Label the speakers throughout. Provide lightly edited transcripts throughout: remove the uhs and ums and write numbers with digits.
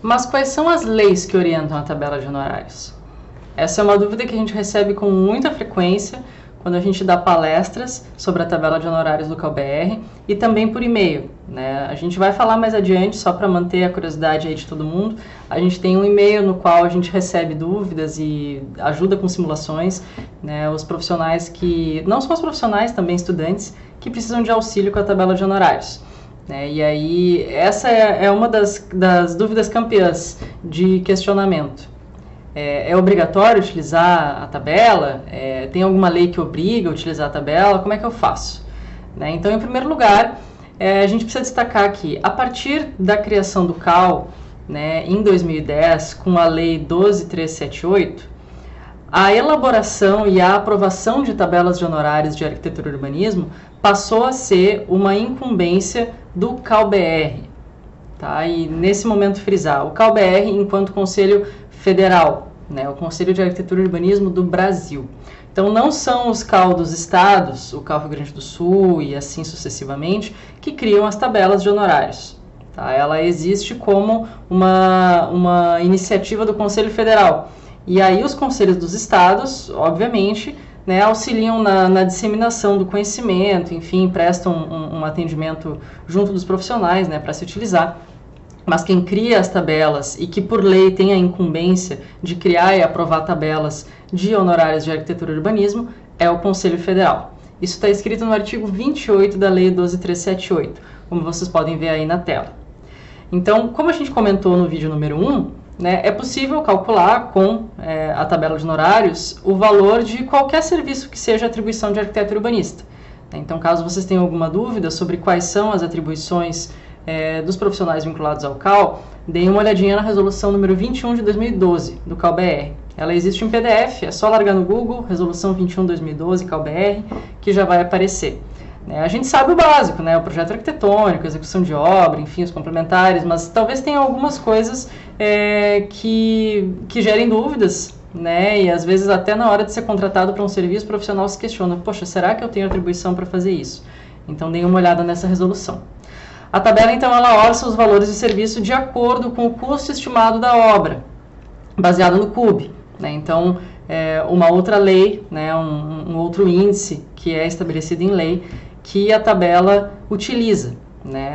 Speaker 1: Mas quais são as leis que orientam a tabela de honorários? Essa é uma dúvida que a gente recebe com muita frequência quando a gente dá palestras sobre a tabela de honorários do CalBR e também por e-mail, né? A gente vai falar mais adiante, só para manter a curiosidade aí de todo mundo. A gente tem um e-mail no qual a gente recebe dúvidas e ajuda com simulações, né? Os profissionais que, não só os profissionais, também estudantes, que precisam de auxílio com a tabela de honorários. E aí, essa é uma das dúvidas campeãs de questionamento. É obrigatório utilizar a tabela? Tem alguma lei que obriga a utilizar a tabela? Como é que eu faço? Então, em primeiro lugar, a gente precisa destacar que, a partir da criação do CAL, em 2010, com a Lei 12.378, a elaboração e a aprovação de tabelas de honorários de arquitetura e urbanismo passou a ser uma incumbência do CalBR. Tá? E nesse momento frisar, o CalBR enquanto Conselho Federal, o Conselho de Arquitetura e Urbanismo do Brasil. Então não são os CAL dos estados, o CAL Rio Grande do Sul e assim sucessivamente, que criam as tabelas de honorários. Tá? Ela existe como uma iniciativa do Conselho Federal. E aí os conselhos dos estados, obviamente, auxiliam na disseminação do conhecimento, enfim, prestam um atendimento junto dos profissionais para se utilizar. Mas quem cria as tabelas e que por lei tem a incumbência de criar e aprovar tabelas de honorários de arquitetura e urbanismo é o Conselho Federal. Isso está escrito no artigo 28 da Lei 12.378, como vocês podem ver aí na tela. Então, como a gente comentou no vídeo número 1, é possível calcular com a tabela de honorários o valor de qualquer serviço que seja atribuição de arquiteto e urbanista. Então, caso vocês tenham alguma dúvida sobre quais são as atribuições dos profissionais vinculados ao CAL, deem uma olhadinha na resolução número 21 de 2012 do CalBR. Ela existe em PDF, é só largar no Google, resolução 21/2012 CalBR, que já vai aparecer. A gente sabe o básico, o projeto arquitetônico, execução de obra, enfim, os complementares, mas talvez tenha algumas coisas que gerem dúvidas, e às vezes até na hora de ser contratado para um serviço profissional se questiona, poxa, será que eu tenho atribuição para fazer isso? Então, deem uma olhada nessa resolução. A tabela, então, ela orça os valores de serviço de acordo com o custo estimado da obra, baseado no CUB. Então, uma outra lei, um outro índice que é estabelecido em lei, que a tabela utiliza.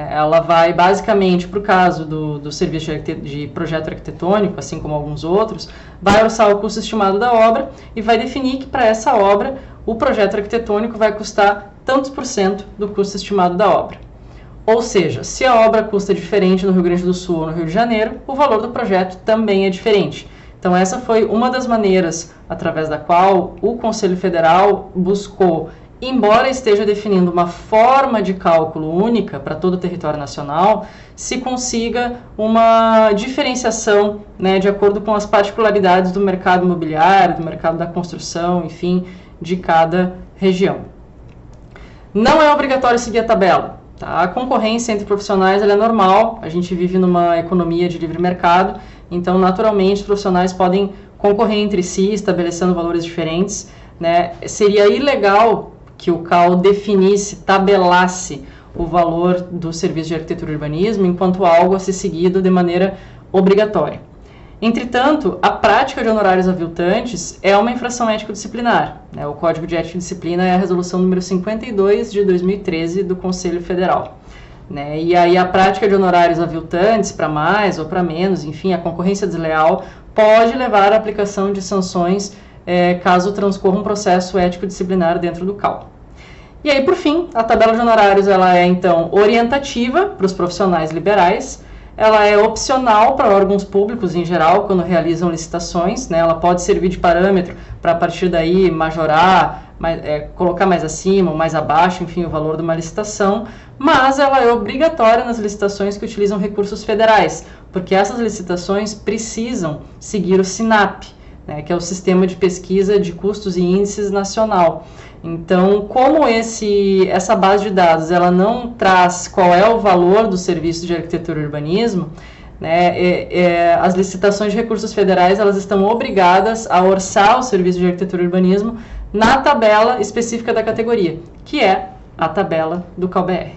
Speaker 1: Ela vai basicamente, para o caso do serviço de projeto arquitetônico, assim como alguns outros, vai orçar o custo estimado da obra e vai definir que para essa obra o projeto arquitetônico vai custar tantos por cento do custo estimado da obra. Ou seja, se a obra custa diferente no Rio Grande do Sul ou no Rio de Janeiro, o valor do projeto também é diferente. Então essa foi uma das maneiras através da qual o Conselho Federal buscou, embora esteja definindo uma forma de cálculo única para todo o território nacional, se consiga uma diferenciação de acordo com as particularidades do mercado imobiliário, do mercado da construção, enfim, de cada região. Não é obrigatório seguir a tabela. A concorrência entre profissionais é normal, a gente vive numa economia de livre mercado, então naturalmente os profissionais podem concorrer entre si, estabelecendo valores diferentes. Seria ilegal que o CAL definisse, tabelasse o valor do serviço de arquitetura e urbanismo enquanto algo a ser seguido de maneira obrigatória. Entretanto, a prática de honorários aviltantes é uma infração ético-disciplinar. O Código de Ética e Disciplina é a resolução número 52 de 2013 do Conselho Federal. E aí a prática de honorários aviltantes, para mais ou para menos, enfim, a concorrência desleal, pode levar à aplicação de sanções caso transcorra um processo ético-disciplinar dentro do CAL. E aí, por fim, a tabela de honorários ela é, então, orientativa para os profissionais liberais. Ela é opcional para órgãos públicos em geral, quando realizam licitações. Ela pode servir de parâmetro para, a partir daí, majorar, colocar mais acima ou mais abaixo, enfim, o valor de uma licitação. Mas ela é obrigatória nas licitações que utilizam recursos federais, porque essas licitações precisam seguir o SINAP, que é o Sistema de Pesquisa de Custos e Índices Nacional. Então, como essa base de dados ela não traz qual é o valor do serviço de arquitetura e urbanismo, as licitações de recursos federais elas estão obrigadas a orçar o serviço de arquitetura e urbanismo na tabela específica da categoria, que é a tabela do CalBR.